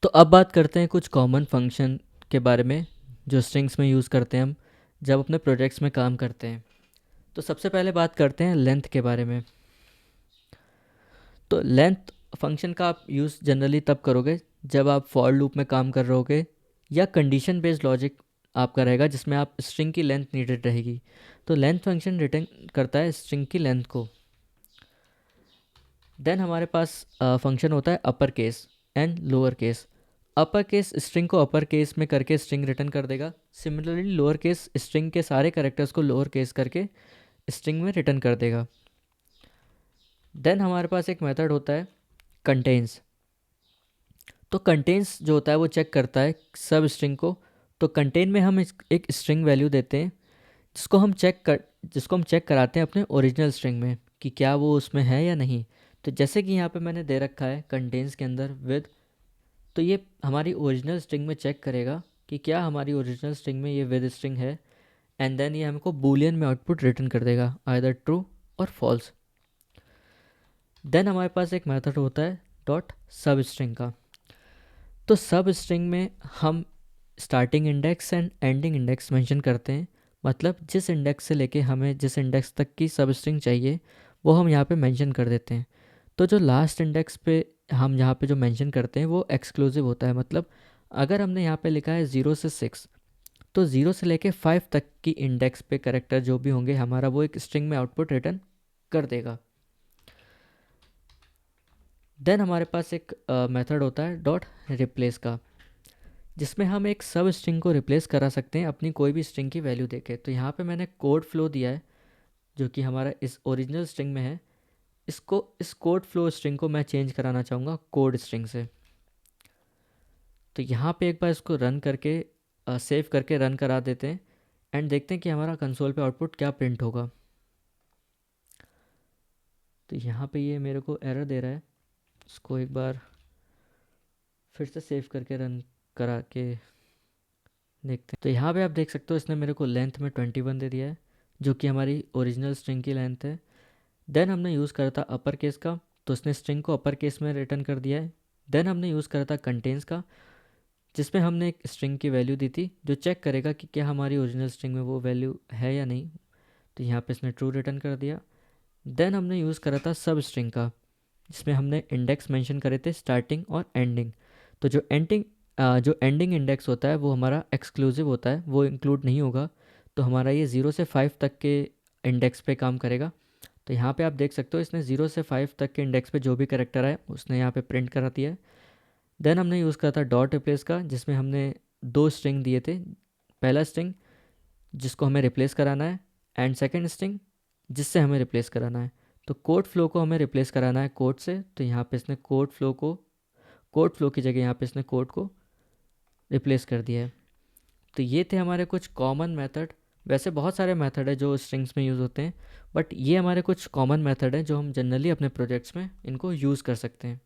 तो अब बात करते हैं कुछ कॉमन फंक्शन के बारे में जो स्ट्रिंग्स में यूज़ करते हैं हम जब अपने प्रोजेक्ट्स में काम करते हैं। तो सबसे पहले बात करते हैं लेंथ के बारे में। तो लेंथ फंक्शन का आप यूज़ जनरली तब करोगे जब आप फॉर लूप में काम कर रहे होगे या कंडीशन बेस्ड लॉजिक आपका रहेगा जिसमें आप स्ट्रिंग की लेंथ नीडेड रहेगी। तो लेंथ फंक्शन रिटर्न करता है स्ट्रिंग की लेंथ को। देन हमारे पास फंक्शन होता है upper case and lower case. Upper case string को अपर केस में करके स्ट्रिंग रिटर्न कर देगा। सिमिलरली लोअर केस स्ट्रिंग के सारे कैरेक्टर्स को लोअर केस करके स्ट्रिंग में रिटर्न कर देगा। देन हमारे पास एक मेथड होता है कंटेन्स। तो कंटेन्स जो होता है वो चेक करता है सब स्ट्रिंग को। तो कंटेन में हम एक स्ट्रिंग वैल्यू देते हैं जिसको हम चेक कराते हैं अपने ओरिजिनल स्ट्रिंग में कि क्या वो उसमें है या नहीं। तो जैसे कि यहाँ पे मैंने दे रखा है कंटेन्स के अंदर विद, तो ये हमारी ओरिजिनल स्ट्रिंग में चेक करेगा कि क्या हमारी ओरिजिनल स्ट्रिंग में ये विद स्ट्रिंग है, एंड देन ये हमको बूलियन में आउटपुट रिटर्न कर देगा आइदर ट्रू और फॉल्स। देन हमारे पास एक मेथड होता है डॉट सब स्ट्रिंग का। तो सब स्ट्रिंग में हम starting index and ending index mention करते हैं। मतलब जिस इंडेक्स से लेके हमें जिस इंडेक्स तक की सब स्ट्रिंग चाहिए वो हम यहाँ पे मेंशन कर देते हैं। तो जो लास्ट इंडेक्स पे हम यहाँ पे जो मेंशन करते हैं वो एक्सक्लूसिव होता है। मतलब अगर हमने यहाँ पे लिखा है 0 से 6, तो 0 से लेके 5 तक की इंडेक्स पे कैरेक्टर जो भी होंगे हमारा वो एक स्ट्रिंग में आउटपुट रिटर्न कर देगा। देन हमारे पास एक मेथड होता है डॉट रिप्लेस का, जिसमें हम एक सब स्ट्रिंग को रिप्लेस करा सकते हैं अपनी कोई भी स्ट्रिंग की वैल्यू देके। तो यहाँ पे मैंने कोड फ्लो दिया है जो कि हमारा इस ओरिजिनल स्ट्रिंग में है। इस कोड फ्लो स्ट्रिंग को मैं चेंज कराना चाहूँगा कोड स्ट्रिंग से। तो यहाँ पे एक बार इसको रन करके सेव करके रन करा देते हैं एंड देखते हैं कि हमारा कंसोल पे आउटपुट क्या प्रिंट होगा। तो यहाँ पे ये मेरे को एरर दे रहा है। इसको एक बार फिर से सेव करके रन करा के देखते हैं। तो यहाँ पे आप देख सकते हो इसने मेरे को लेंथ में 21 दे दिया है जो कि हमारी ओरिजिनल स्ट्रिंग की लेंथ है। देन हमने यूज़ करा था अपर केस का, तो उसने स्ट्रिंग को अपर केस में रिटर्न कर दिया है। देन हमने यूज़ करा था कंटेन्स का, जिसमें हमने एक स्ट्रिंग की वैल्यू दी थी जो चेक करेगा कि क्या हमारी ओरिजिनल स्ट्रिंग में वो वैल्यू है या नहीं। तो यहाँ पे इसने ट्रू रिटर्न कर दिया। देन हमने यूज़ करा था सब स्ट्रिंग का, जिसमें हमने इंडेक्स मेंशन करे थे स्टार्टिंग और एंडिंग। तो जो एंडिंग इंडेक्स होता है वो हमारा एक्सक्लूसिव होता है, वो इंक्लूड नहीं होगा। तो हमारा ये 0 से 5 तक के इंडेक्स पे काम करेगा। तो यहाँ पे आप देख सकते हो इसने 0 से 5 तक के इंडेक्स पे जो भी करेक्टर है उसने यहाँ पे प्रिंट करा दिया है। देन हमने यूज़ करा था डॉट रिप्लेस का, जिसमें हमने दो स्ट्रिंग दिए थे। पहला स्ट्रिंग जिसको हमें रिप्लेस कराना है एंड सेकेंड स्ट्रिंग जिससे हमें रिप्लेस कराना है। तो कोड फ्लो को हमें रिप्लेस कराना है कोड से, तो यहाँ पे इसने कोड फ्लो की जगह यहाँ पे इसने कोड को रिप्लेस कर दिया है। तो ये थे हमारे कुछ कॉमन मेथड। वैसे बहुत सारे मेथड है जो स्ट्रिंग्स में यूज़ होते हैं, बट ये हमारे कुछ कॉमन मेथड हैं जो हम जनरली अपने प्रोजेक्ट्स में इनको यूज़ कर सकते हैं।